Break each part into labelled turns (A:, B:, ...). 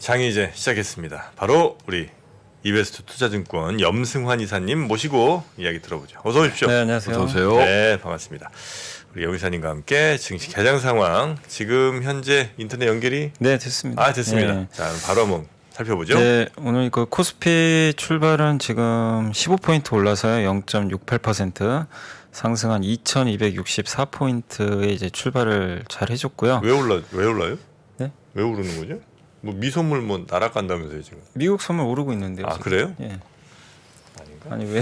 A: 장이 이제 시작했습니다. 바로 우리 이베스트 투자증권 염승환 이사님 모시고 이야기 들어보죠. 어서 오십시오.
B: 네, 안녕하세요.
C: 어서 오세요.
A: 네, 반갑습니다. 우리 염 이사님과 함께 증시 개장 상황 지금 현재 인터넷 연결이
B: 네, 됐습니다.
A: 됐습니다.
B: 네.
A: 자, 바로 한번 살펴보죠.
B: 네, 오늘 그 코스피 출발은 지금 15포인트 올라서요. 0.68% 상승한 2,264포인트에 이제 출발을 잘 해줬고요.
A: 왜 올라요?
B: 네?
A: 왜 오르는 거죠? 뭐 미선물 뭐 날아간다면서요 지금?
B: 미국 선물 오르고 있는데요. 지금.
A: 그래요?
B: 예.
A: 아닌가?
B: 아니 왜?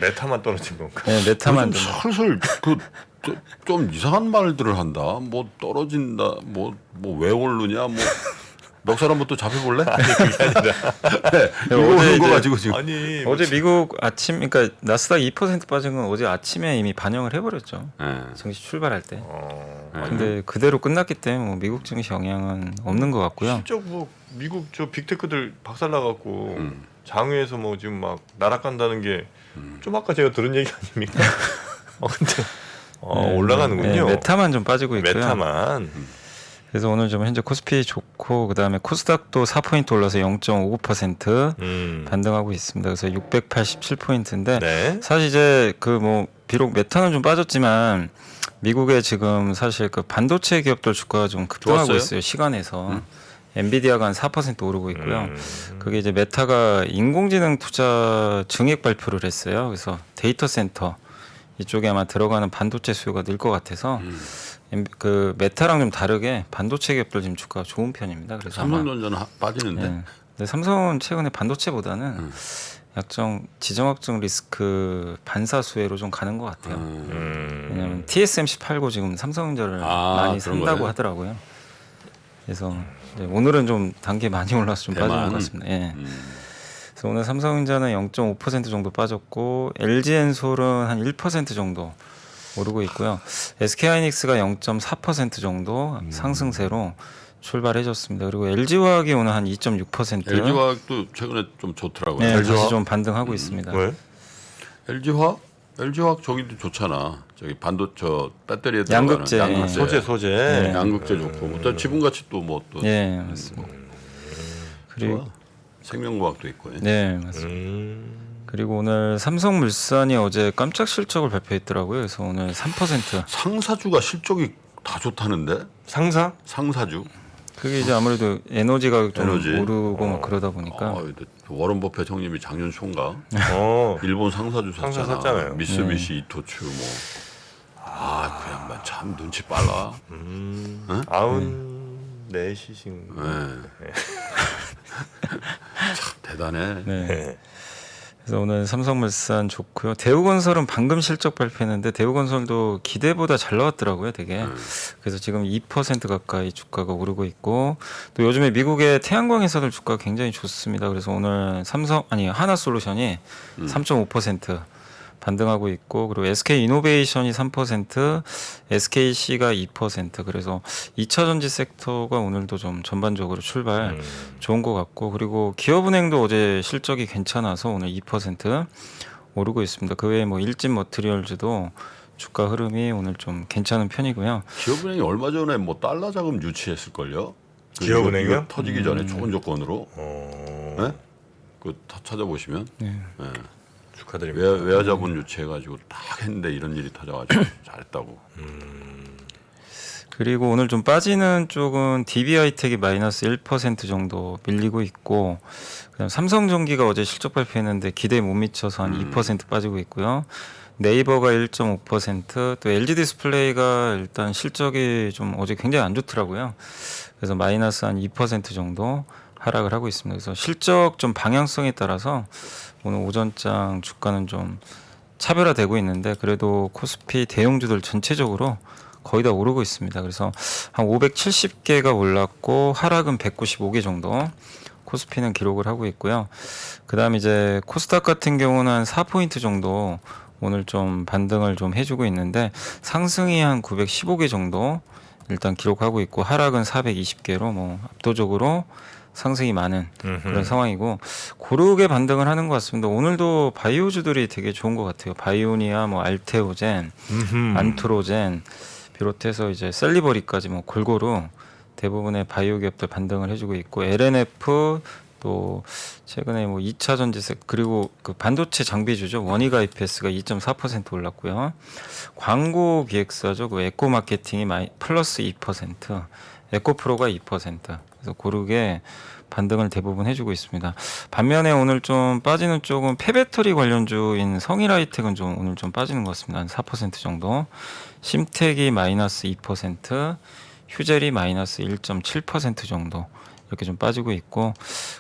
A: 메타만 떨어진 건가?
B: 네, 메타만 좀.
C: 슬슬 좀 이상한 말들을 한다. 뭐 떨어진다. 뭐 왜 오르냐. 뭐 몇 사람부터 잡혀볼래?
A: 아니 그게 아니라
C: 이거 오는 거 가지고 지금.
A: 아니
B: 어제 미국 아침, 그러니까 나스닥 2% 빠진 건 어제 아침에 이미 반영을 해버렸죠.
C: 네.
B: 증시 출발할 때.
C: 네.
B: 근데 그대로 끝났기 때문에 뭐 미국 증시 영향은 없는 것 같고요.
A: 진짜 뭐 미국 저 빅테크들 박살나갖고 장외에서 뭐 지금 막 날아간다는 게 좀 아까 제가 들은 얘기 아닙니까? 근데
B: 네,
A: 올라가는군요.
B: 네, 메타만 좀 빠지고 있고요.
A: 메타만.
B: 그래서 오늘 좀 현재 코스피 좋고 그다음에 코스닥도 4포인트 올라서 0.59% 반등하고 있습니다. 그래서 687포인트인데
A: 네.
B: 사실 이제 그 뭐 비록 메타는 좀 빠졌지만 미국의 지금 사실 그 반도체 기업들 주가가 좀 급등하고
A: 좋았어요?
B: 있어요. 시간에서. 엔비디아가 한 4% 오르고 있고요. 그게 이제 메타가 인공지능 투자 증액 발표를 했어요. 그래서 데이터 센터 이쪽에 아마 들어가는 반도체 수요가 늘 것 같아서 그 메타랑 좀 다르게 반도체 기업들 지금 주가가 좋은 편입니다. 그래서
C: 삼성전자는 빠지는데.
B: 네. 근데 삼성은 최근에 반도체보다는 약정 지정학적 리스크 반사 수혜로 좀 가는 것 같아요. 왜냐하면 TSMC 팔고 지금 삼성전자를 많이
C: 그런
B: 산다고
C: 거예요?
B: 하더라고요. 그래서 이제 오늘은 좀 단계 많이 올라서 좀 빠진
C: 대만.
B: 것 같습니다. 예. 그래서 오늘 삼성전자는 0.5% 정도 빠졌고 LG엔솔은 한 1% 정도 오르고 있고요. SK하이닉스가 0.4% 정도 상승세로 출발해줬습니다. 그리고 LG화학이 오늘 한 2.6%.
C: LG화학도 최근에 좀 좋더라고요.
B: 네,
A: LG화학?
B: 다시 좀 반등하고 있습니다.
A: 왜?
C: LG화학 저기도 좋잖아. 저기 저 배터리에
B: 양극재.
C: 들어가는 양극재.
A: 소재.
C: 네, 양극재 좋고 또 지분 가치 또 뭐 또
B: 네, 맞습니다. 그리고
C: 생명과학도 있고.
B: 네, 맞습니다. 그리고 오늘 삼성물산이 어제 깜짝 실적을 발표했더라고요. 그래서 오늘 3%.
C: 상사주가 실적이 다 좋다는데.
A: 상사?
C: 상사주.
B: 그게 이제 아무래도 에너지 가격 좀
C: 에너지.
B: 오르고 막 그러다 보니까
C: 워런 버핏 형님이 작년 초인가
A: 어.
C: 일본 상사주
A: 상사
C: 샀잖아.
A: 샀잖아요.
C: 미쓰비시 이토츠 뭐. 그 양반 참 눈치 빨라.
A: 94시신.
C: 네. 참 대단해.
B: 네. 그래서 오늘 삼성물산 좋고요. 대우건설은 방금 실적 발표했는데 대우건설도 기대보다 잘 나왔더라고요, 되게. 그래서 지금 2% 가까이 주가가 오르고 있고 또 요즘에 미국의 태양광 회사들 주가가 굉장히 좋습니다. 그래서 오늘 하나솔루션이 3.5% 반등하고 있고 그리고 SK이노베이션이 3%, SKC가 2%. 그래서 2차전지 섹터가 오늘도 좀 전반적으로 출발 좋은 것 같고 그리고 기업은행도 어제 실적이 괜찮아서 오늘 2% 오르고 있습니다. 그 외에 뭐 일진 머티리얼즈도 주가 흐름이 오늘 좀 괜찮은 편이고요.
C: 기업은행이 얼마 전에 뭐 달러 자금 유치했을걸요.
A: 기업은행이요?
C: 이거 터지기 전에 좋은 조건으로.
A: 어.
C: 네? 그 찾아보시면
B: 네.
A: 축하드립니다.
C: 외화 자본 유치해가지고 딱 했는데 이런 일이 터져가지고 잘했다고.
B: 그리고 오늘 좀 빠지는 쪽은 DB하이텍이 마이너스 1% 정도 밀리고 있고 그다음 삼성전기가 어제 실적 발표했는데 기대에 못 미쳐서 한 2% 빠지고 있고요. 네이버가 1.5%, 또 LG디스플레이가 일단 실적이 좀 어제 굉장히 안 좋더라고요. 그래서 마이너스 한 2% 정도 하락을 하고 있습니다. 그래서 실적 좀 방향성에 따라서 오늘 오전장 주가는 좀 차별화되고 있는데 그래도 코스피 대형주들 전체적으로 거의 다 오르고 있습니다. 그래서 한 570개가 올랐고 하락은 195개 정도 코스피는 기록을 하고 있고요. 그다음 이제 코스닥 같은 경우는 한 4포인트 정도 오늘 좀 반등을 좀 해주고 있는데 상승이 한 915개 정도 일단 기록하고 있고 하락은 420개로 뭐 압도적으로 상승이 많은 그런 상황이고 고르게 반등을 하는 것 같습니다. 오늘도 바이오주들이 되게 좋은 것 같아요. 바이오니아, 뭐 알테오젠, 안트로젠 비롯해서 이제 셀리버리까지 뭐 골고루 대부분의 바이오 기업들 반등을 해주고 있고 LNF 또 최근에 뭐 2차 전지세 그리고 그 반도체 장비주죠. 원희가 IPS가 2.4% 올랐고요. 광고 기획사죠. 그 에코 마케팅이 플러스 2%, 에코프로가 2%. 그래서 고르게 반등을 대부분 해주고 있습니다. 반면에 오늘 좀 빠지는 쪽은 폐배터리 관련주인 성일하이텍은 좀 오늘 좀 빠지는 것 같습니다. 한 4% 정도. 심텍이 마이너스 2%, 휴젤이 마이너스 1.7% 정도. 이렇게 좀 빠지고 있고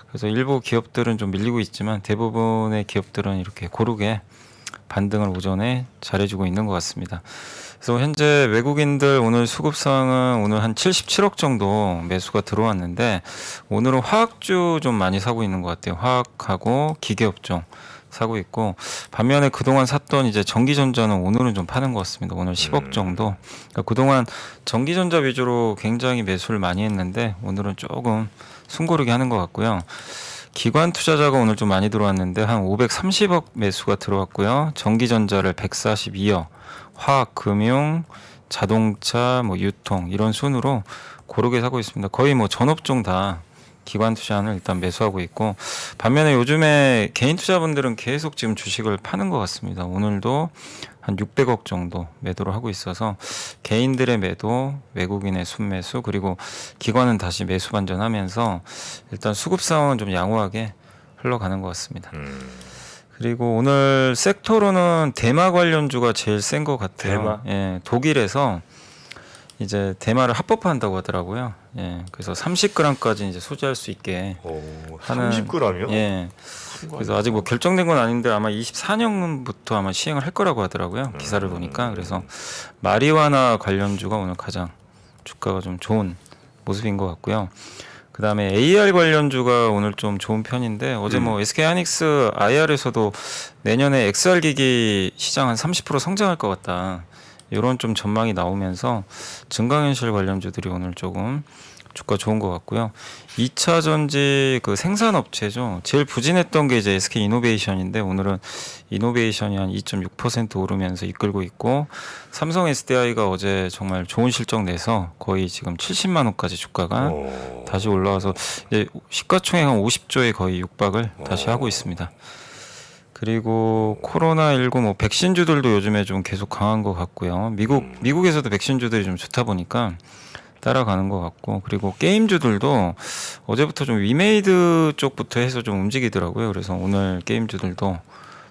B: 그래서 일부 기업들은 좀 밀리고 있지만 대부분의 기업들은 이렇게 고르게 반등을 오전에 잘해주고 있는 것 같습니다. 그래서 현재 외국인들 오늘 수급상은 오늘 한 77억 정도 매수가 들어왔는데 오늘은 화학주 좀 많이 사고 있는 것 같아요. 화학하고 기계업종 사고 있고 반면에 그동안 샀던 이제 전기전자는 오늘은 좀 파는 것 같습니다. 오늘 10억 정도. 그러니까 그동안 전기전자 위주로 굉장히 매수를 많이 했는데 오늘은 조금 숨고르게 하는 것 같고요. 기관 투자자가 오늘 좀 많이 들어왔는데 한 530억 매수가 들어왔고요. 전기전자를 142억, 화학, 금융, 자동차, 뭐 유통 이런 순으로 고르게 사고 있습니다. 거의 뭐 전업종 다 기관 투자는 일단 매수하고 있고 반면에 요즘에 개인 투자분들은 계속 지금 주식을 파는 것 같습니다. 오늘도 한 600억 정도 매도를 하고 있어서 개인들의 매도, 외국인의 순매수 그리고 기관은 다시 매수 반전하면서 일단 수급 상황은 좀 양호하게 흘러가는 것 같습니다. 그리고 오늘 섹터로는 대마 관련주가 제일 센 것 같아요.
A: 대마?
B: 예, 독일에서 이제 대마를 합법화한다고 하더라고요. 예, 그래서 30g까지 이제 소지할 수 있게 하는
A: 30g이요?
B: 예. 그래서 아직 뭐 결정된 건 아닌데 아마 24년부터 아마 시행을 할 거라고 하더라고요. 기사를 보니까 그래서 마리화나 관련주가 오늘 가장 주가가 좀 좋은 모습인 것 같고요. 그다음에 AR 관련주가 오늘 좀 좋은 편인데 어제 뭐 SK하이닉스 IR에서도 내년에 XR 기기 시장 한 30% 성장할 것 같다. 이런 좀 전망이 나오면서 증강현실 관련주들이 오늘 조금 주가 좋은 것 같고요. 2차 전지 그 생산업체죠. 제일 부진했던 게 이제 SK 이노베이션인데 오늘은 이노베이션이 한 2.6% 오르면서 이끌고 있고 삼성 SDI가 어제 정말 좋은 실적 내서 거의 지금 70만 원까지 주가가 다시 올라와서 이제 시가총액 한 50조에 거의 육박을 다시 하고 있습니다. 그리고 코로나19 뭐 백신주들도 요즘에 좀 계속 강한 것 같고요. 미국에서도 백신주들이 좀 좋다 보니까 따라가는 것 같고 그리고 게임주들도 어제부터 좀 위메이드 쪽부터 해서 좀 움직이더라고요. 그래서 오늘 게임주들도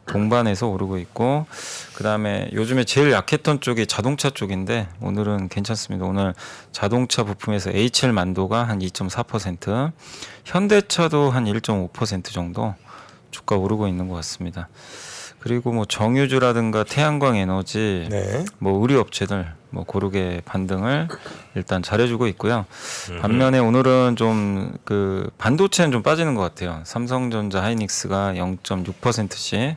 B: 동반해서 오르고 있고 그다음에 요즘에 제일 약했던 쪽이 자동차 쪽인데 오늘은 괜찮습니다. 오늘 자동차 부품에서 HL 만도가 한 2.4%, 현대차도 한 1.5% 정도 주가 오르고 있는 것 같습니다. 그리고 뭐 정유주라든가 태양광 에너지,
A: 네.
B: 뭐 의류 업체들 뭐 고르게 반등을 일단 잘해주고 있고요. 반면에 오늘은 좀 그 반도체는 좀 빠지는 것 같아요. 삼성전자, 하이닉스가 0.6%씩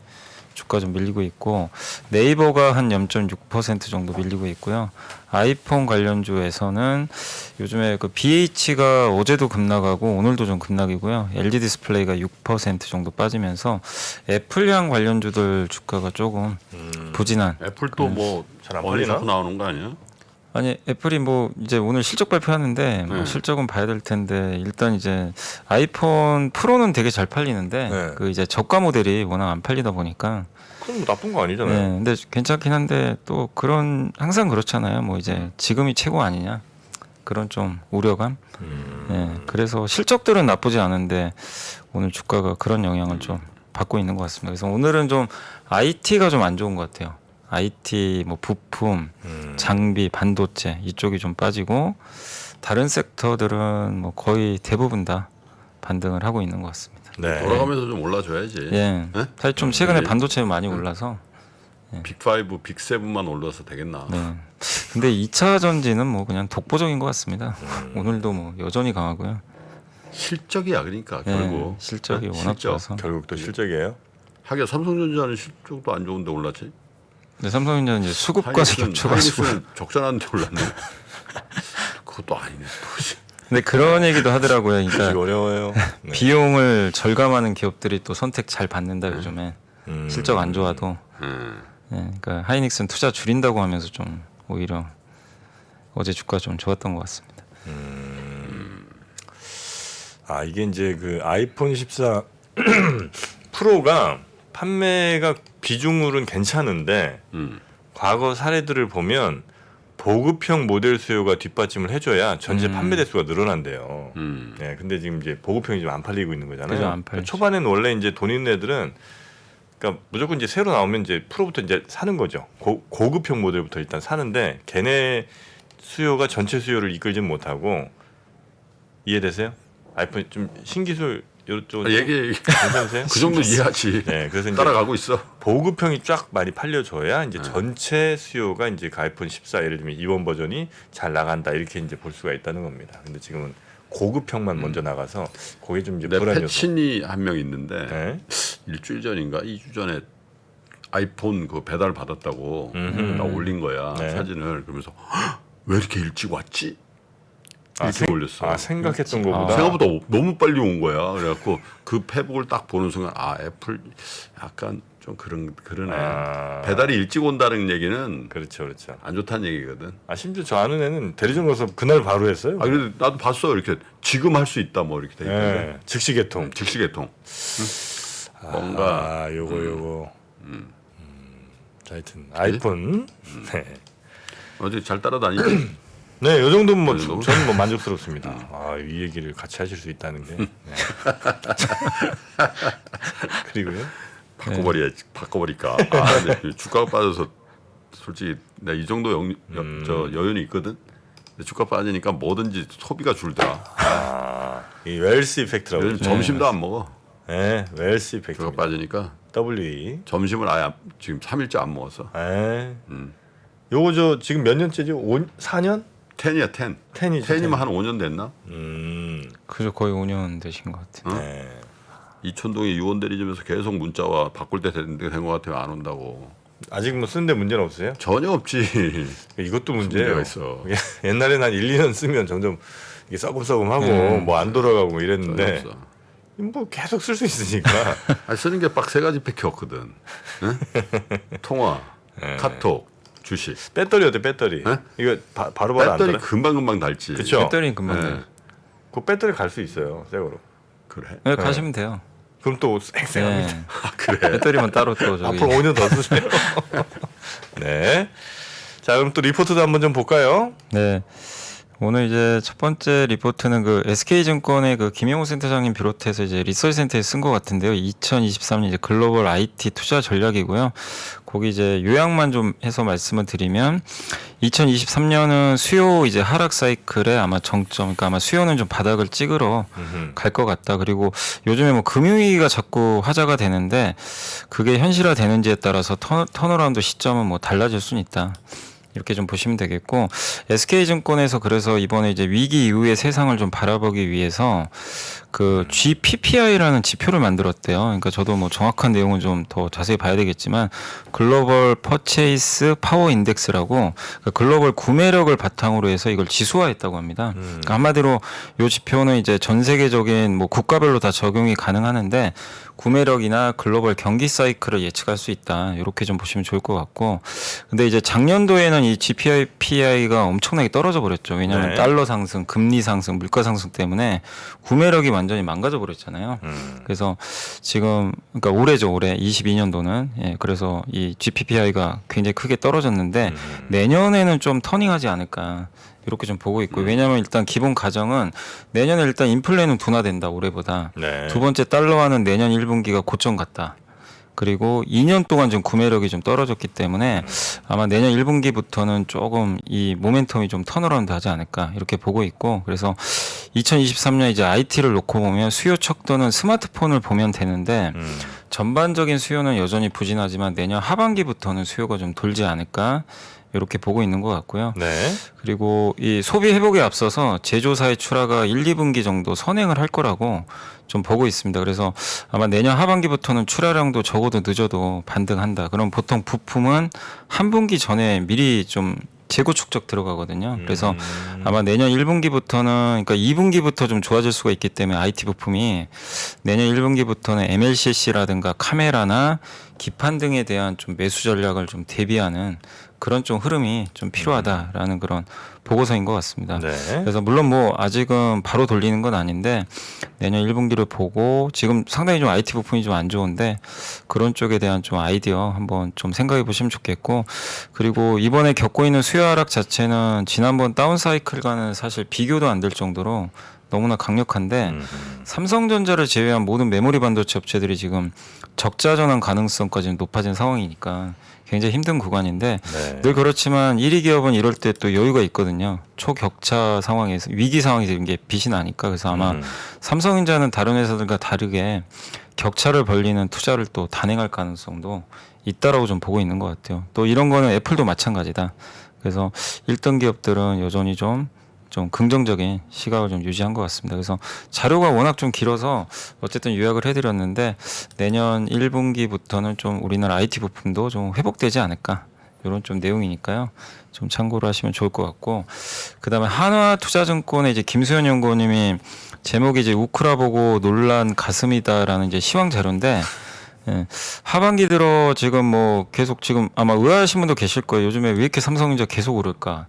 B: 주가 좀 밀리고 있고 네이버가 한 0.6% 정도 밀리고 있고요. 아이폰 관련주에서는 요즘에 그 BH가 어제도 급락하고 오늘도 좀 급락이고요. LG 디스플레이가 6% 정도 빠지면서 애플향 관련주들 주가가 조금 부진한.
C: 애플도 뭐
A: 잘안
C: 어디
A: 팔리나?
C: 자꾸 나오는 거 아니야?
B: 아니 애플이 뭐 이제 오늘 실적 발표하는데 뭐 실적은 봐야 될 텐데 일단 이제 아이폰 프로는 되게 잘 팔리는데
A: 네.
B: 그 이제 저가 모델이 워낙 안 팔리다 보니까
A: 그건 뭐 나쁜 거 아니잖아요.
B: 네, 근데 괜찮긴 한데 또 그런 항상 그렇잖아요. 뭐 이제 지금이 최고 아니냐 그런 좀 우려감. 네, 그래서 실적들은 나쁘지 않은데 오늘 주가가 그런 영향을 좀 받고 있는 것 같습니다. 그래서 오늘은 좀 IT가 좀 안 좋은 것 같아요. IT 뭐 부품, 장비, 반도체 이쪽이 좀 빠지고 다른 섹터들은 뭐 거의 대부분 다 반등을 하고 있는 것 같습니다.
A: 네.
C: 돌아가면서 좀 올라줘야지.
B: 예,
C: 네?
B: 사실 좀 최근에
C: 네.
B: 반도체 많이 올라서.
C: 빅5, 빅7만 올라서 되겠나?
B: 네. 근데 2차 전지는 뭐 그냥 독보적인 것 같습니다. 오늘도 뭐 여전히 강하고요.
C: 실적이야 그러니까
B: 예,
C: 결국
B: 실적이
C: 네?
B: 워낙
C: 실적.
B: 좋아서.
A: 결국 또 실적이에요.
C: 하긴 삼성전자는 실적도 안 좋은데 올랐지.
B: 근데 삼성전자는 이제 수급과도 겹쳐가지고.
C: 하이닉스는 적절한데 올랐네. 그것도 아니네. 또.
B: 근데 그런 얘기도 하더라고요.
A: 주식
B: 그러니까
A: 어려워요. 네.
B: 비용을 절감하는 기업들이 또 선택 잘 받는다 요즘에. 실적 안 좋아도. 예, 그러니까 하이닉스는 투자 줄인다고 하면서 좀 오히려 어제 주가 좀 좋았던 것 같습니다.
A: 아 이게 이제 그 아이폰 14 프로가 판매가 비중으로는 괜찮은데 과거 사례들을 보면 보급형 모델 수요가 뒷받침을 해줘야 전체 판매 대수가 늘어난대요. 네, 근데 지금 이제 보급형이 좀 안 팔리고 있는 거잖아요.
B: 그죠, 안
A: 그러니까
B: 팔리죠.
A: 초반에는 원래 이제 돈 있는 애들은 그러니까 무조건 이제 새로 나오면 이제 프로부터 이제 사는 거죠. 고급형 모델부터 일단 사는데 걔네 수요가 전체 수요를 이끌지는 못하고 이해되세요? 아이폰 좀 신기술 요쪽
C: 얘기
A: 괜찮으세요?
C: 그 정도 이해하지.
A: 네, 그래서 이제
C: 따라가고 있어.
A: 보급형이 쫙 많이 팔려줘야 이제 전체 수요가 이제 그 아이폰 14 예를 들면 이번 버전이 잘 나간다 이렇게 이제 볼 수가 있다는 겁니다. 근데 지금은 고급형만 먼저 나가서 그게 좀 이제
C: 내
A: 불안 요소.
C: 패친이 한 명 있는데
A: 네.
C: 일주일 전인가 2주 전에 아이폰 그 배달 받았다고 나 올린 거야
A: 네.
C: 사진을. 그러면서 "헉, 왜 이렇게 일찍 왔지? 이렇게 올렸어.
A: 아 생각했던 것보다
C: 생각보다 너무 빨리 온 거야. 그래갖고 그 페북을 딱 보는 순간 아 애플 약간 좀 그러네.
A: 아.
C: 배달이 일찍 온다는 얘기는
A: 그렇죠, 그렇죠.
C: 안 좋다는 얘기거든.
A: 아 심지어 저 아는 애는 대리점 가서 그날 바로 했어요.
C: 아 그래도 나도 봤어. 이렇게 지금 할 수 있다 뭐 이렇게 돼 있던데.
A: 네, 즉시 개통.
C: 즉시 개통. 뭔가
A: 아 요거. 자, 하여튼 아이폰. 네.
C: 어제 잘 따라다니지.
A: 네, 요 정도면 뭐
C: 그 정도?
A: 저는 뭐 만족스럽습니다. 아, 이 얘기를 같이 하실 수 있다는 게. 네. 그리고요.
C: 바꿔버릴까. 아, 근데 주가가 빠져서 솔직히 내가 이 정도 저 여유는 있거든. 근데 주가 빠지니까 뭐든지 소비가 줄더라.
A: 아, 이 웰스 이펙트라고.
C: 요즘
A: 그러죠.
C: 점심도 안 먹어.
A: 네, 웰스 이펙트.
C: 주가 빠지니까
A: WE.
C: 점심을 아예 지금 3일째 안 먹었어.
A: 네. 요거 저 지금 몇 년째지? 4년?
C: 10이야 10.
A: 10이죠.
C: 10이면 한 5년 됐나?
B: 그죠, 거의 5년 되신 것 같아요.
A: 네.
C: 이촌동에 유원대리점에서 계속 문자와 바꿀 때 된 것 같아요. 안 온다고.
A: 아직 뭐 쓰는데 문제는 없어요?
C: 전혀 없지.
A: 이것도 문제예요.
C: 문제가 있어.
A: 옛날에는 한 1, 2년 쓰면 점점 이게 썩음썩음하고 뭐 안 돌아가고 뭐 이랬는데
C: 전혀 없어.
A: 뭐 계속 쓸 수 있으니까.
C: 아니, 쓰는 게 딱 3가지밖에 없거든. 응? 통화, 카톡, 주식.
A: 배터리 어때? 배터리.
C: 네?
A: 이거 바로바로 안
C: 배터리
A: 달아?
C: 금방금방 닳지.
A: 그쵸?
B: 배터리는 금방
C: 네.
B: 돼요.
A: 그 배터리 갈 수 있어요. 새 거로.
C: 그래?
B: 네, 가시면 돼요.
A: 그럼 또 쌩쌩합니다.
B: 네.
C: 아, 그래?
B: 배터리만 따로 또 저기.
A: 앞으로 5년 더 쓰세요. 네. 자, 그럼 또 리포트도 한번 좀 볼까요?
B: 네. 오늘 이제 첫 번째 리포트는 그 SK증권의 그 김영호 센터장님 비롯해서 이제 리서치센터에 쓴 것 같은데요. 2023년 이제 글로벌 IT 투자 전략이고요. 거기 이제 요약만 좀 해서 말씀을 드리면 2023년은 수요 이제 하락 사이클에 아마 정점, 그러니까 아마 수요는 좀 바닥을 찍으러 갈 것 같다. 그리고 요즘에 뭐 금융위기가 자꾸 화제가 되는데 그게 현실화되는지에 따라서 턴어라운드 시점은 뭐 달라질 수는 있다. 이렇게 좀 보시면 되겠고, SK증권에서 그래서 이번에 이제 위기 이후의 세상을 좀 바라보기 위해서 그 GPPI라는 지표를 만들었대요. 그러니까 저도 뭐 정확한 내용은 좀 더 자세히 봐야 되겠지만 글로벌 퍼체이스 파워 인덱스라고 그러니까 글로벌 구매력을 바탕으로 해서 이걸 지수화했다고 합니다. 그러니까 한마디로 이 지표는 이제 전 세계적인 뭐 국가별로 다 적용이 가능하는데 구매력이나 글로벌 경기 사이클을 예측할 수 있다. 이렇게 좀 보시면 좋을 것 같고, 근데 이제 작년도에는 이 GPI가 엄청나게 떨어져 버렸죠. 왜냐하면
A: 네.
B: 달러 상승, 금리 상승, 물가 상승 때문에 구매력이 완전히 망가져 버렸잖아요. 그래서 지금 그러니까 올해죠, 올해 22년도는 예, 그래서 이 GPPI가 굉장히 크게 떨어졌는데 내년에는 좀 터닝하지 않을까. 이렇게 좀 보고 있고, 왜냐하면 일단 기본 가정은 내년에 일단 인플레는 둔화된다 올해보다.
A: 네.
B: 두 번째 달러화는 내년 1분기가 고점 같다. 그리고 2년 동안 좀 구매력이 좀 떨어졌기 때문에 아마 내년 1분기부터는 조금 이 모멘텀이 좀 턴어라운드 하지 않을까 이렇게 보고 있고, 그래서 2023년 이제 IT를 놓고 보면 수요 척도는 스마트폰을 보면 되는데 전반적인 수요는 여전히 부진하지만 내년 하반기부터는 수요가 좀 돌지 않을까 이렇게 보고 있는 것 같고요.
A: 네.
B: 그리고 이 소비 회복에 앞서서 제조사의 출하가 1, 2분기 정도 선행을 할 거라고 좀 보고 있습니다. 그래서 아마 내년 하반기부터는 출하량도 적어도 늦어도 반등한다. 그럼 보통 부품은 한 분기 전에 미리 좀 재고 축적 들어가거든요. 그래서 아마 내년 1분기부터는, 그러니까 2분기부터 좀 좋아질 수가 있기 때문에 IT 부품이 내년 1분기부터는 MLCC라든가 카메라나 기판 등에 대한 좀 매수 전략을 좀 대비하는 그런 좀 흐름이 좀 필요하다라는 그런 보고서인 것 같습니다.
A: 네.
B: 그래서 물론 뭐 아직은 바로 돌리는 건 아닌데 내년 1분기를 보고 지금 상당히 좀 IT 부품이 좀 안 좋은데 그런 쪽에 대한 좀 아이디어 한번 좀 생각해 보시면 좋겠고 그리고 이번에 겪고 있는 수요 하락 자체는 지난번 다운 사이클과는 사실 비교도 안 될 정도로 너무나 강력한데 삼성전자를 제외한 모든 메모리 반도체 업체들이 지금 적자 전환 가능성까지 높아진 상황이니까 굉장히 힘든 구간인데
A: 네.
B: 늘 그렇지만 1위 기업은 이럴 때 또 여유가 있거든요. 초격차 상황에서 위기 상황에서 이런 게 빛이 나니까 그래서 아마 삼성전자는 다른 회사들과 다르게 격차를 벌리는 투자를 또 단행할 가능성도 있다라고 좀 보고 있는 것 같아요. 또 이런 거는 애플도 마찬가지다. 그래서 1등 기업들은 여전히 좀 긍정적인 시각을 좀 유지한 것 같습니다. 그래서 자료가 워낙 좀 길어서 어쨌든 요약을 해드렸는데 내년 1분기부터는 좀 우리나라 IT 부품도 좀 회복되지 않을까 이런 좀 내용이니까요. 좀 참고를 하시면 좋을 것 같고 그다음에 한화투자증권의 이제 김수현 연구원님이 제목이 이제 우크라 보고 놀란 가슴이다라는 이제 시황 자료인데. 예. 하반기 들어 지금 뭐 계속 지금 아마 의아하신 분도 계실 거예요. 요즘에 왜 이렇게 삼성전자 계속 오를까?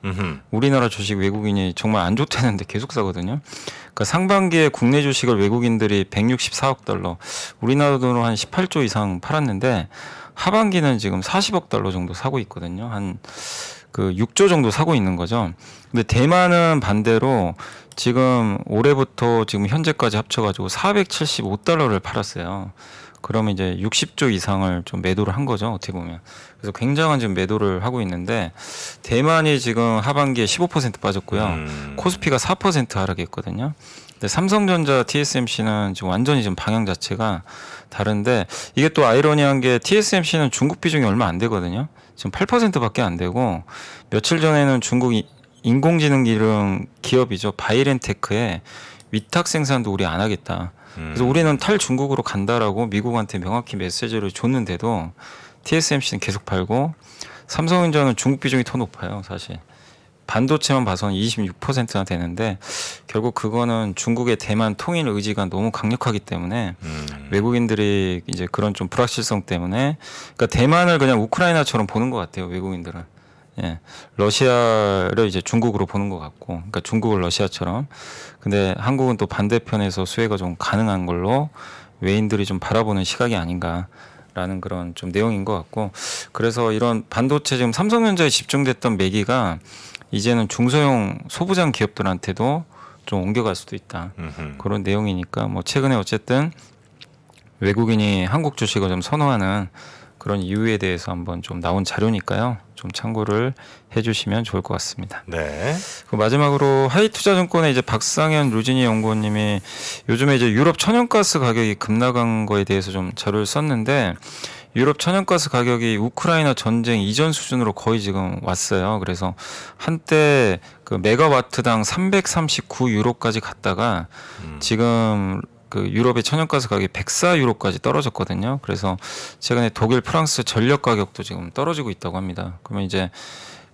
B: 우리나라 주식 외국인이 정말 안 좋다는데 계속 사거든요. 그러니까 상반기에 국내 주식을 외국인들이 164억 달러, 우리나라 돈으로 한 18조 이상 팔았는데 하반기는 지금 40억 달러 정도 사고 있거든요. 한 그 6조 정도 사고 있는 거죠. 근데 대만은 반대로 지금 올해부터 지금 현재까지 합쳐가지고 475달러를 팔았어요. 그러면 이제 60조 이상을 좀 매도를 한 거죠. 어떻게 보면. 그래서 굉장한 지금 매도를 하고 있는데 대만이 지금 하반기에 15% 빠졌고요. 코스피가 4% 하락했거든요. 근데 삼성전자 TSMC는 지금 완전히 지금 방향 자체가 다른데 이게 또 아이러니한 게 TSMC는 중국 비중이 얼마 안 되거든요. 지금 8%밖에 안 되고 며칠 전에는 중국 인공지능 기능 기업이죠. 바이렌테크에 위탁 생산도 우리 안 하겠다. 그래서 우리는 탈중국으로 간다라고 미국한테 명확히 메시지를 줬는데도 TSMC는 계속 팔고 삼성전자는 중국 비중이 더 높아요. 사실 반도체만 봐서는 26%나 되는데 결국 그거는 중국의 대만 통일 의지가 너무 강력하기 때문에 외국인들이 이제 그런 좀 불확실성 때문에 그러니까 대만을 그냥 우크라이나처럼 보는 것 같아요. 외국인들은. 예, 러시아를 이제 중국으로 보는 것 같고, 그러니까 중국을 러시아처럼. 근데 한국은 또 반대편에서 수혜가 좀 가능한 걸로 외인들이 좀 바라보는 시각이 아닌가라는 그런 좀 내용인 것 같고, 그래서 이런 반도체 지금 삼성전자에 집중됐던 매기가 이제는 중소형 소부장 기업들한테도 좀 옮겨갈 수도 있다. 그런 내용이니까 뭐 최근에 어쨌든 외국인이 한국 주식을 좀 선호하는 그런 이유에 대해서 한번 좀 나온 자료니까요. 좀 참고를 해주시면 좋을 것 같습니다.
A: 네.
B: 그 마지막으로 하이투자증권의 이제 박상현 루지니 연구원님이 요즘에 이제 유럽 천연가스 가격이 급락한 거에 대해서 좀 자료를 썼는데 유럽 천연가스 가격이 우크라이나 전쟁 이전 수준으로 거의 지금 왔어요. 그래서 한때 그 메가와트당 339유로까지 갔다가 지금 그 유럽의 천연가스 가격이 104유로까지 떨어졌거든요. 그래서 최근에 독일, 프랑스 전력 가격도 지금 떨어지고 있다고 합니다. 그러면 이제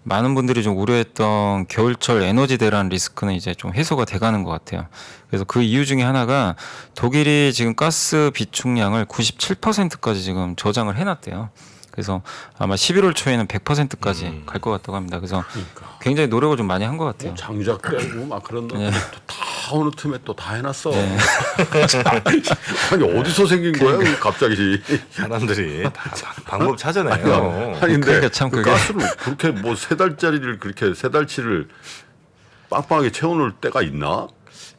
B: 많은 분들이 좀 우려했던 겨울철 에너지 대란 리스크는 이제 좀 해소가 돼가는 것 같아요. 그래서 그 이유 중에 하나가 독일이 지금 가스 비축량을 97%까지 지금 저장을 해놨대요. 그래서 아마 11월 초에는 100%까지 갈 것 같다고 합니다. 그래서
C: 그러니까.
B: 굉장히 노력을 좀 많이 한 것 같아요.
C: 장작 빼고 막 그런 거 다 어느 틈에 또 다 해놨어.
B: 네.
C: 아니 어디서 생긴 거야? 갑자기.
A: 사람들이 다 방법 찾아내요.
C: 아니 근데
B: 그러니까 참
C: 그
B: 그게-
C: 가스를 그렇게 뭐 세 달짜리를 그렇게 세 달치를 빵빵하게 채워놓을 때가 있나?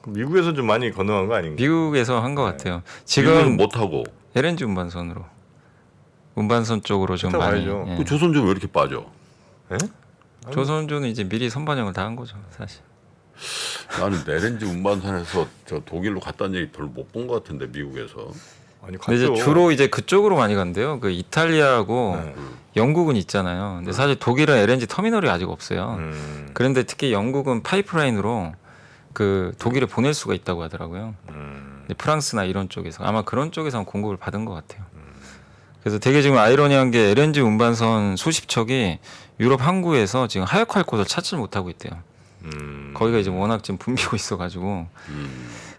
A: 미국에서 좀 많이 건너간 거 아닌가?
B: 미국에서 한 것 같아요.
C: 미국은
B: 지금
C: 못 하고
B: LNG 운반선으로 운반선 쪽으로 좀
A: 그렇다고
B: 많이.
A: 봐야죠.
B: 예.
C: 그 조선좀 왜 이렇게 빠져?
A: 예?
B: 조선주는 이제 미리 선반영을 다 한 거죠, 사실.
C: 나는 LNG 운반선에서 저 독일로 갔다는 얘기 별로 못 본 것 같은데 미국에서.
A: 아니
B: 근데 이제
A: 갔죠.
B: 주로 이제 그쪽으로 많이 간대요. 그 이탈리아하고
A: 네.
B: 영국은 있잖아요. 근데 사실 독일은 LNG 터미널이 아직 없어요. 그런데 특히 영국은 파이프라인으로 그 독일에 보낼 수가 있다고 하더라고요. 근데 프랑스나 이런 쪽에서 아마 그런 쪽에서 공급을 받은 것 같아요. 그래서 되게 지금 아이러니한 게 LNG 운반선 수십 척이 유럽 항구에서 지금 하역할 곳을 찾지 못하고 있대요. 거기가 이제 워낙 지금 붐비고 있어가지고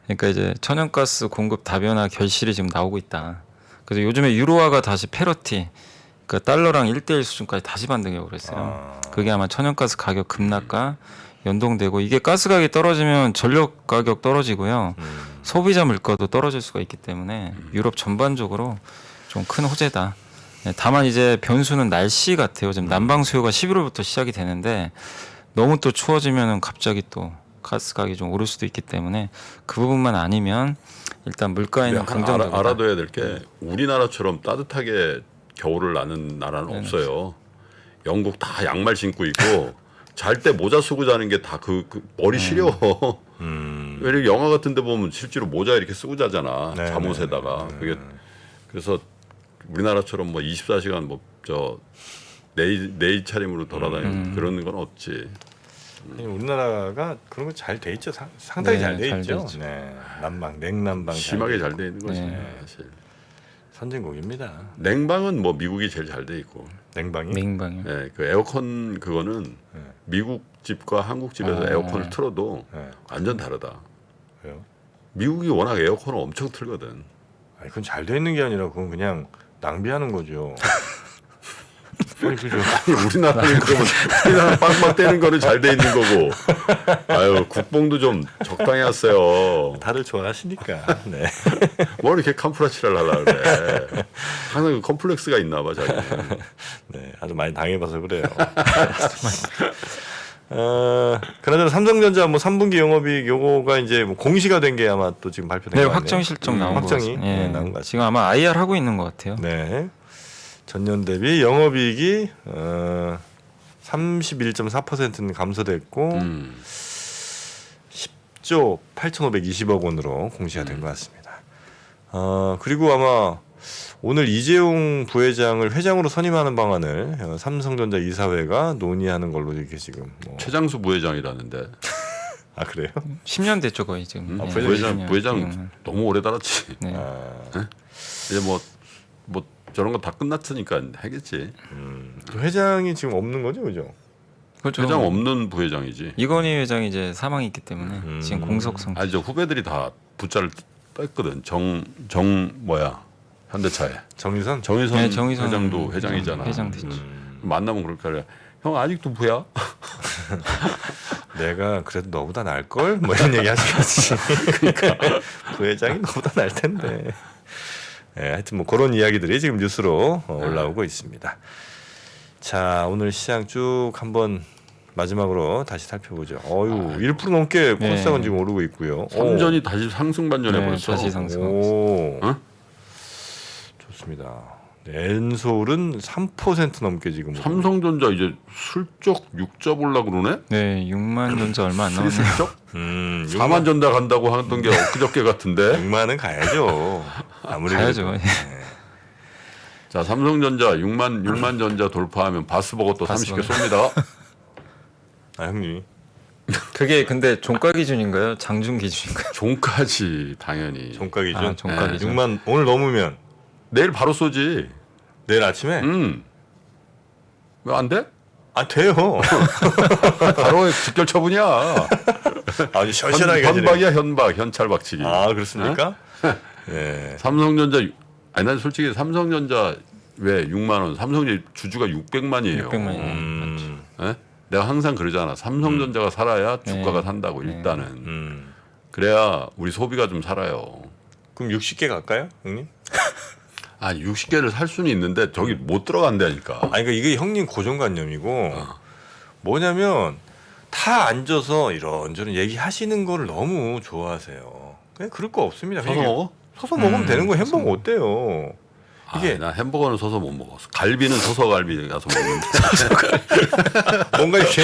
B: 그러니까 이제 천연가스 공급 다변화 결실이 지금 나오고 있다. 그래서 요즘에 유로화가 다시 패러티, 그러니까 달러랑 1대1 수준까지 다시 반등해오고 그랬어요. 그게 아마 천연가스 가격 급락과 연동되고 이게 가스 가격이 떨어지면 전력 가격 떨어지고요. 소비자 물가도 떨어질 수가 있기 때문에 유럽 전반적으로 좀 큰 호재다. 네, 다만 이제 변수는 날씨 같아요. 지금 난방 수요가 11월부터 시작이 되는데 너무 또 추워지면은 갑자기 또 가스 가격이 좀 오를 수도 있기 때문에 그 부분만 아니면 일단 물가에는 긍정적이다.
C: 알아둬야 될 게 우리나라처럼 따뜻하게 겨울을 나는 나라는 없어요. 영국 다 양말 신고 있고 잘 때 모자 쓰고 자는 게 다 그 머리 시려. 왜냐면 영화 같은 데 보면 실제로 모자 이렇게 쓰고 자잖아.
A: 네,
C: 잠옷에다가. 그게 그래서 우리나라처럼 뭐 24시간 뭐 저 내일 차림으로 돌아다니는 그런 건 없지.
A: 우리나라가 그런 거 잘 돼 있죠. 상당히
B: 네,
A: 잘 돼
B: 잘
A: 있죠.
B: 돼 있죠.
A: 네. 난방, 냉난방
C: 심하게
A: 돼
C: 잘 돼 있는 거지.
B: 네.
C: 사실.
A: 선진국입니다.
C: 냉방은 뭐 미국이 제일 잘 돼 있고.
A: 냉방이.
B: 냉방이요.
C: 예, 그 에어컨 그거는 미국 집과 한국 집에서 에어컨을 틀어도
A: 네.
C: 완전 다르다.
A: 왜요?
C: 미국이 워낙 에어컨을 엄청 틀거든.
A: 아니, 그건 잘 돼 있는 게 아니라 그건 그냥 낭비하는 거죠. 아니 그죠?
C: 우리나라는 그러면 우리나라 빵빵 떼는 거는 잘 돼 있는 거고. 아유 국뽕도 좀 적당히 하세요.
A: 다들 좋아하시니까. 네.
C: 뭐 이렇게 캄프라치를 하려 그래. 항상 그 컴플렉스가 있나 봐 자기.
A: 네, 아주 많이 당해봐서 그래요. 그나저나 삼성전자 뭐 3분기 영업이익 요거가 이제 뭐 공시가 된 게 아마 또 지금 발표된
B: 네,
A: 거 같네요.
B: 확정 실적 나온 거
A: 확정이
B: 같습니다.
A: 네,
B: 예,
A: 나온 것 같아요.
B: 지금 아마 IR 하고 있는 것 같아요.
A: 네. 전년 대비 영업이익이 31.4%는 감소됐고 10조 8,520억 원으로 공시가 된 것 같습니다. 그리고 아마 오늘 이재용 부회장을 회장으로 선임하는 방안을 삼성전자 이사회가 논의하는 걸로 이렇게 지금 뭐.
C: 최장수 부회장이라는데.
A: 아 그래요?
B: 10년 됐죠 거의 지금. 예,
C: 부회장
B: 10년.
C: 너무 오래 달았지.
B: 네.
C: 이제 뭐 저런 거 다 끝났으니까 하겠지.
A: 회장이 지금 없는 거죠, 그죠?
B: 그렇죠.
C: 회장 없는 부회장이지.
B: 이건희 회장이 이제 사망이 있기 때문에 지금 공석 상태.
C: 아니 저 후배들이 다 부자를 뺐거든. 정 뭐야 현대차에
A: 정의선?
C: 정의선,
B: 네, 정의선
C: 회장도 회장이잖아.
B: 회장 됐죠.
C: 만나면 그럴 거야. 형 아직도 부야?
A: 내가 그래도 너보다 나을 걸? 뭐 이런 얘기 하시겠지. 그러니까 부회장이 너보다 나을 텐데. 네, 하여튼 뭐 그런 이야기들이 지금 뉴스로 올라오고 있습니다. 자, 오늘 시장 쭉 한번 마지막으로 다시 살펴보죠. 어유 1% 넘게 코스닥은 지금 오르고 있고요.
C: 삼전이 다시 상승 반전해
B: 네,
C: 버렸어.
B: 다시 상승.
A: 오,
C: 어?
A: 좋습니다. 네, 엔솔은 3% 넘게 지금 오르고
C: 삼성전자 이제 슬쩍 6자 볼라 그러네?
B: 네, 6만 전자 얼마 안 남았네요.
C: 슬쩍?
A: 4만
C: 4만 전자 간다고 하던 게 엊그저께 같은데.
A: 6만은 가야죠. 아무리
B: 가야죠.
A: 그래도.
C: 자, 삼성전자 6만 전자 돌파하면 바스버거 또 30개 쏩니다.
A: 아 형님.
B: 그게 근데 종가 기준인가요? 장중 기준인가요?
C: 종까지 당연히.
A: 종가 기준.
B: 아, 종가
C: 네,
B: 기준.
A: 6만 오늘 넘으면
C: 내일 바로 쏘지.
A: 내일 아침에
C: 왜 안 돼?
A: 아 돼요.
C: 바로 직결 처분이야.
A: 아주 시원시원하게 가지네.
C: 현박이야 현박 현찰 박치기.
A: 아 그렇습니까? 네.
C: 삼성전자 아니 난 솔직히 삼성전자 왜 6만 원? 삼성전자 주주가 600만이에요.
B: 600만이요.
C: 예? 내가 항상 그러잖아. 삼성전자가 살아야 주가가 산다고 일단은. 그래야 우리 소비가 좀 살아요.
A: 그럼 60개 갈까요, 형님?
C: 아니 60개를 살 수는 있는데 저기 못 들어간다니까.
A: 아니 그러니까 이게 형님 고정관념이고 뭐냐면 다 앉아서 이런저런 얘기하시는 거를 너무 좋아하세요. 그냥 그럴 거 없습니다.
C: 서서
A: 그냥
C: 먹어?
A: 서서 먹으면 되는 거 햄버거 어때요? 이게
C: 나 햄버거는 서서 못 먹어. 갈비는 서서 갈비 가서 먹는데.
A: 뭔가 이렇게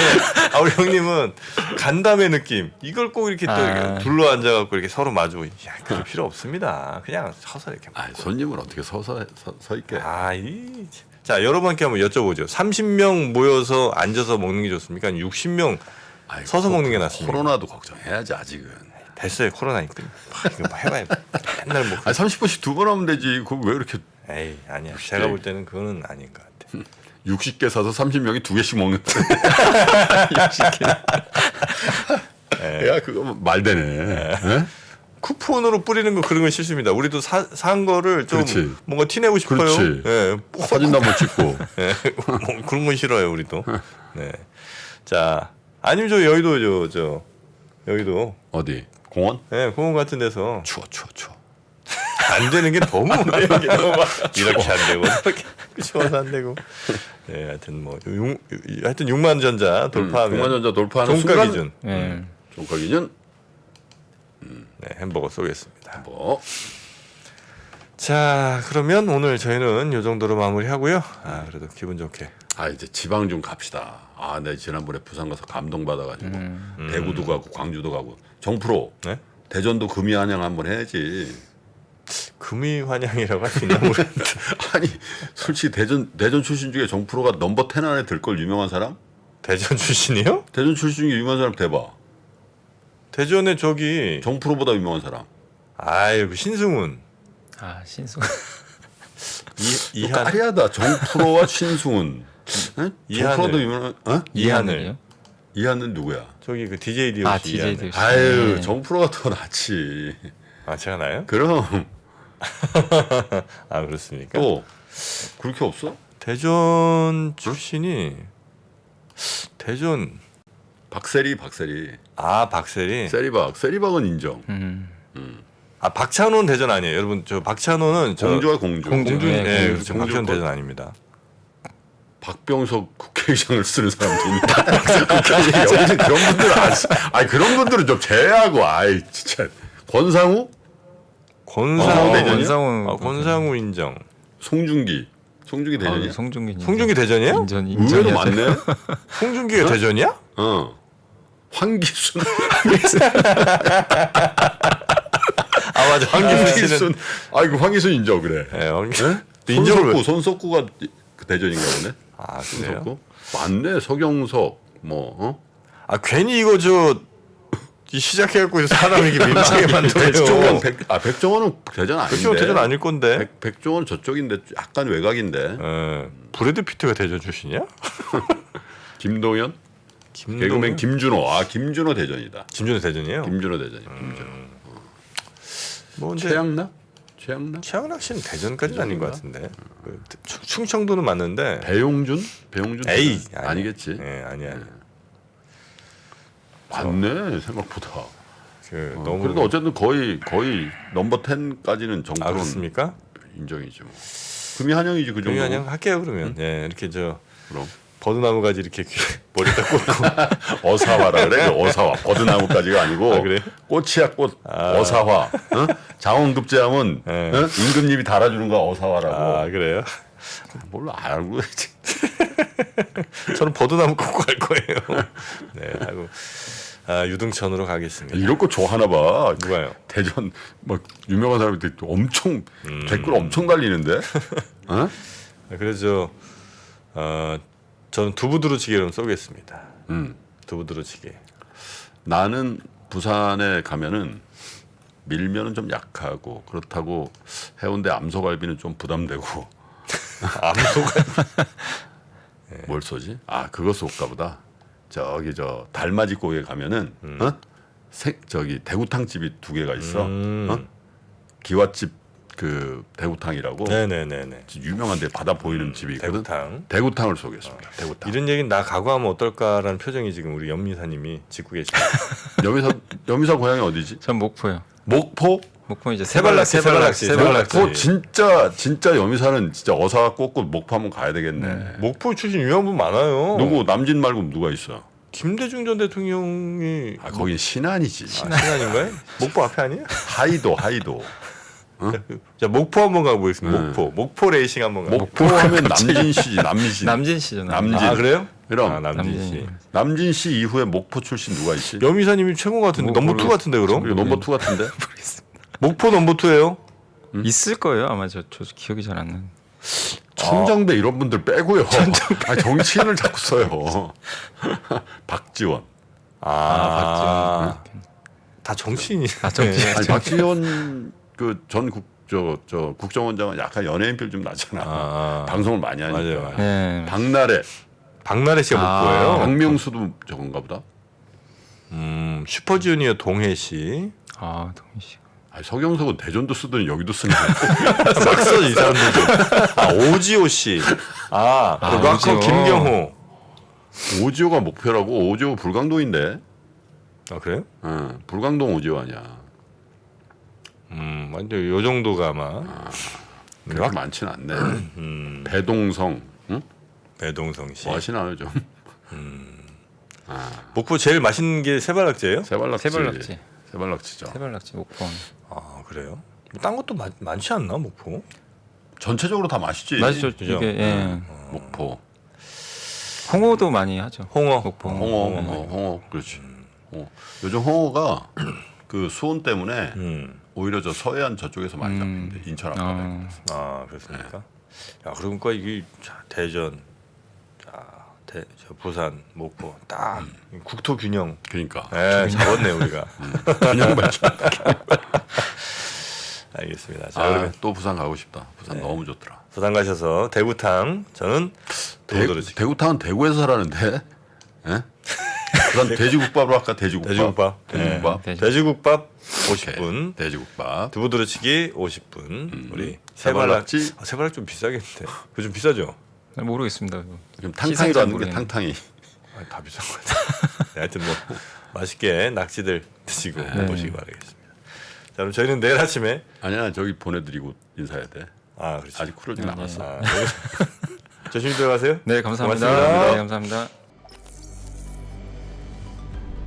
A: 우리 형님은 간담회 느낌 이걸 꼭 이렇게 또 이렇게 둘러 앉아갖고 이렇게 서로 마주 그럴 필요 없습니다. 그냥 서서 이렇게
C: 아, 손님은 어떻게 서 있게?
A: 자 여러분께 한번 여쭤보죠. 30명 모여서 앉아서 먹는 게 좋습니까? 아니면 60명 서서 먹는 게 낫습니까?
C: 코로나도 걱정해야지 아직은.
A: 됐어요 코로나니까 이거 뭐 해봐요. 맨날 뭐
C: 30분씩 2번 하면 되지. 그거 왜 이렇게
A: 에이 아니야. 제가 볼 때는 그거는 아닌 것 같아.
C: 60개 사서 30명이 2개씩 먹는다.
A: 60개.
C: 야 그거 말 되네.
A: 쿠폰으로 뿌리는 거 그런 건 싫습니다. 우리도 산 거를 좀
C: 그렇지.
A: 뭔가 티내고 싶어요.
C: 그렇지.
A: 예,
C: 사진도 한번 찍고.
A: 예, 뭐 그런 건 싫어요 우리도. 네. 자 아니면 저 여의도 여의도
C: 어디? 공원?
A: 네, 공원 같은 데서
C: 추워.
A: 안 되는 게 너무 어려운 게 너무 이렇게 안 되고 이렇게 추워서 안 되고. 네, 하여튼 뭐 하여튼 6만 전자 돌파하면
C: 6만 전자 돌파하는
A: 종가
C: 순간
A: 기준.
B: 네.
C: 종가 기준
A: 네, 햄버거 쏘겠습니다.
C: 뭐
A: 자, 그러면 오늘 저희는 이 정도로 마무리하고요. 아, 그래도 기분 좋게.
C: 이제 지방 좀 갑시다. 내가 지난번에 부산 가서 감동받아가지고 대구도 가고 광주도 가고 정프로
A: 네?
C: 대전도 금이 한양 한번 해야지.
A: 금이 환영이라고 할 수 있나 모르겠는데.
C: 아니 솔직히 대전 출신 중에 정프로가 넘버 10 안에 들 걸 유명한 사람?
A: 대전 출신이요?
C: 대전 출신 중에 유명한 사람 대봐.
A: 대전에 저기
C: 정프로보다 유명한 사람.
A: 아유, 그 신승훈.
B: 아 신수.
A: 이한
C: 까리하다. 정프로와 신승훈. 응?
A: 이하늘.
C: 정프로도 유명한.
A: 이하늘.
C: 이하늘 누구야?
A: 저기 그 DJ DOC.
B: 아 DJ
A: 이하늘.
B: DOC.
C: 아유 정프로가 더 낫지.
A: 아, 제가 나요?
C: 그럼
A: 아, 그렇습니까?
C: 또 그렇게 없어?
A: 대전 출신이 대전
C: 박세리.
A: 아, 박세리.
C: 세리박은 인정.
A: 아, 박찬호는 대전 아니에요. 여러분, 저 박찬호는 저
C: 공주와 공주.
A: 공주.
B: 네,
A: 예,
B: 공주.
A: 그렇죠. 박찬호 대전 아닙니다.
C: 박병석 국회의장을 쓰는 사람도 있는데 여기는 그런 분들은 그런 분들은 좀 제외하고 진짜 권상우
A: 권상우 대전이요?
B: 권상우.
A: 아, 권상우 인정.
C: 송중기 대전이야?
B: 송중기.
A: 송중기 대전이에요?
B: 인전이.
C: 의외로 많네.
A: 송중기가 대전이야?
C: 황기순
A: 아, 맞아. 황기순 씨는
C: 아이고 황기순 인정 그래.
A: 예, 인정을 왜?
C: 손석구가 그 대전인가 보네.
A: 아, 그래요?
C: 손석구 맞네. 서경석
A: 아, 괜히 이거 시작해갖고 사람 이렇게 민망하게
C: 백종원
A: 만들어요.
C: 백종원은 대전 아닌데.
A: 백종원 대전 아닐 건데.
C: 백종원은 저쪽인데 약간 외곽인데.
A: 브래드 피트가 대전 출신이야?
C: 김동현 개그맨 김준호. 김준호 대전이다.
A: 김준호 대전이에요?
C: 김준호 대전이야. 김준호.
A: 뭐 이제
C: 최양락?
A: 최양락 씨는 대전까지는 아닌 것 같은데. 그 충청도는 맞는데.
C: 배용준?
A: 에이,
C: 아니겠지.
A: 예, 아니야.
C: 맞네 생각보다.
A: 너무
C: 그래도 어쨌든 거의 넘버 10까지는 정프로는
A: 아, 그렇습니까?
C: 인정이지 뭐. 금이 한영이지 그 정도.
A: 그냥 할게요 그러면. 예, 이렇게
C: 그럼
A: 버드나무 가지 이렇게 머리다 꽂고.
C: 어사화라 그래. 어사화. 버드나무까지가 아니고.
A: 아, 그래요?
C: 꽃이야 꽃. 어사화. 장원급제하면
A: 네.
C: 임금님이 달아주는 거 어사화라고.
A: 아, 그래요?
C: 뭘로 알고 있지.
A: 저는 버드나무 꽂고 갈 거예요. 네, 하고 유등천으로 가겠습니다.
C: 이럴 거 좋아하나 봐.
A: 누가요?
C: 대전 막 유명한 사람들이 엄청 댓글 엄청 달리는데.
A: 그래서 저는 두부두루치기를 쏘겠습니다. 두부두루치기.
C: 나는 부산에 가면은 밀면은 좀 약하고 그렇다고 해운대 암소갈비는 좀 부담되고.
A: 암소갈비.
C: 뭘 쏘지? 그거 쏠까 보다. 저기 달맞이 고에 가면은 저기 대구탕 집이 2개가 있어. 기와집 그 대구탕이라고.
A: 네네네네.
C: 유명한데 바다 보이는 집이 있거든.
A: 대구탕.
C: 대구탕을 쏘겠습니다. 대구탕.
A: 이런 얘기는 나 각오하면 어떨까라는 표정이 지금 우리 연미사님이 짓고 계십니다.
C: 여미사 고향이 어디지?
B: 전 목포요.
C: 목포?
B: 목포 이제
A: 세발낙지.
C: 목포 진짜 여미사는 진짜 어사 꽂고 목포 한번 가야 되겠네.
A: 목포 출신 유명한 분 많아요.
C: 누구 남진 말고 누가 있어?
A: 김대중 전 대통령이
C: 거긴 신안이지.
A: 신안인가요? 목포 앞에 아니에요?
C: 하이도.
A: 자, 목포 한번 가보겠습니다. 목포 레이싱 한번 가보겠습니다.
C: 목포 하면 남진 씨지.
B: 남진 씨죠.
C: 남진.
A: 아, 그래요?
C: 그럼
A: 남진 씨.
C: 남진 씨 이후에 목포 출신 누가 있지?
A: 여미사님이 최고 같은데 넘버 2 같은데 그럼?
C: 그리고 넘버 2 같은데?
A: 목포 넘버 2예요?
B: 있을 거예요. 아마 저 기억이 잘 안 나는.
C: 천정배 이런 분들 빼고요. 정치인을 자꾸 써요. 박지원.
A: 박지원. 다 정치인이.
C: 아니, 박지원 그 전 국정원장은 약간 연예인필 좀 나잖아. 방송을 많이 하니까.
A: 맞아요.
B: 네.
A: 박나래 씨가 목포예요.
C: 박명수도 저건가 보다.
A: 슈퍼주니어 동해 씨.
B: 동희 씨.
C: 서경석은 대전도 쓰더니 여기도 쓰네.
A: 싹써 이 사람들도. 오지호 씨. 락커
B: 오지호.
A: 김경호.
C: 오지호가 목표라고. 오지호 불광동인데.
A: 아 그래요?
C: 불광동 오지환이야.
A: 완전 요 정도가 아마
C: 그렇게 많지는 않네. 배동성, 응?
A: 배동성 씨.
C: 뭐 하시나요 좀?
A: 목포 제일 맛있는 게 세발낙지예요?
C: 세발낙지.
B: 세발낙지.
C: 세발낙지죠.
B: 세발낙지 목포.
A: 아 그래요? 딴 것도 많지 않나 목포?
C: 전체적으로 다 맛있지.
B: 맛있죠.
A: 그죠?
B: 이게 예.
C: 목포.
B: 홍어도 많이 하죠.
A: 홍어.
B: 목포.
C: 홍어, 그렇지. 요즘 홍어가 그 수온 때문에 오히려 저 서해안 저쪽에서 많이 잡히는데 인천 앞바다.
A: 아 그렇습니까? 야 그러니까 이게 자, 대전, 저 부산, 목포 딱 국토 균형.
C: 그러니까
A: 예, 잡았네 우리가.
C: 균형 발전.
A: 알겠습니다. 자 그러면
C: 또 부산 가고 싶다. 부산 너무 좋더라.
A: 부산 가셔서 대구탕 저는 두부도르치.
C: 대구탕은 대구에서 사라는데. 예? 부산 돼지국밥으로 할까? 돼지국밥.
A: 돼지국밥.
C: 돼지국밥.
B: 네.
A: 돼지국밥
C: 오케이.
A: 50분.
C: 돼지국밥.
A: 두부도르치기 50분. 우리
C: 세발낙지.
A: 세발낙지. 세발낙지 좀 비싸겠는데. 그거 좀 비싸죠?
B: 모르겠습니다.
C: 그럼
B: 시세는
C: 탕탕이로 하는 게
B: 모르겠네.
C: 탕탕이.
A: 다 비싼 것 같아요. 하여튼 뭐 맛있게 낙지들 드시고 보시기 바라겠습니다. 자 그럼 저희는 내일 아침에
C: 아니야 저기 보내드리고 인사해야 돼.
A: 아 그렇죠.
C: 아직 쿠로진 남았어.
A: 조심히 들어가세요.
B: 네, 감사합니다.
A: 고맙습니다.
B: 네, 감사합니다.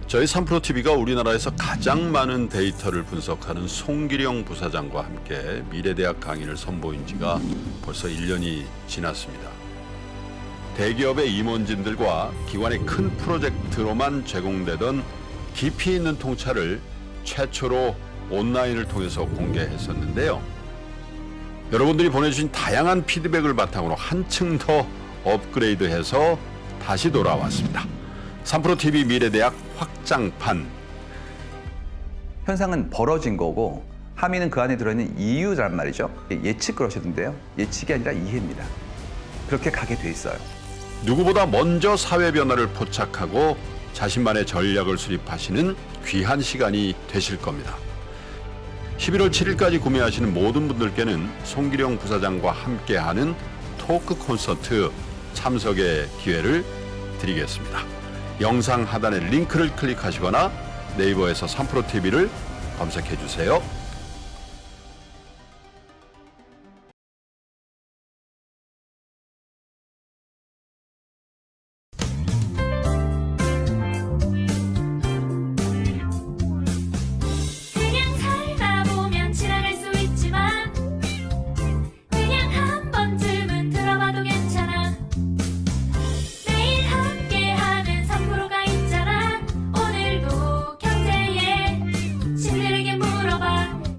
C: 저희 3프로 TV가 우리나라에서 가장 많은 데이터를 분석하는 송기령 부사장과 함께 미래대학 강의를 선보인 지가 벌써 1년이 지났습니다. 대기업의 임원진들과 기관의 큰 프로젝트로만 제공되던 깊이 있는 통찰을 최초로 온라인을 통해서 공개했었는데요. 여러분들이 보내주신 다양한 피드백을 바탕으로 한층 더 업그레이드해서 다시 돌아왔습니다. 3프로 TV 미래대학 확장판.
D: 현상은 벌어진 거고 함의는 그 안에 들어있는 이유란 말이죠. 예측 그러셨는데요. 예측이 아니라 이해입니다. 그렇게 가게 돼 있어요.
C: 누구보다 먼저 사회 변화를 포착하고 자신만의 전략을 수립하시는 귀한 시간이 되실 겁니다. 11월 7일까지 구매하시는 모든 분들께는 송기령 부사장과 함께하는 토크 콘서트 참석의 기회를 드리겠습니다. 영상 하단의 링크를 클릭하시거나 네이버에서 3프로 TV를 검색해 주세요.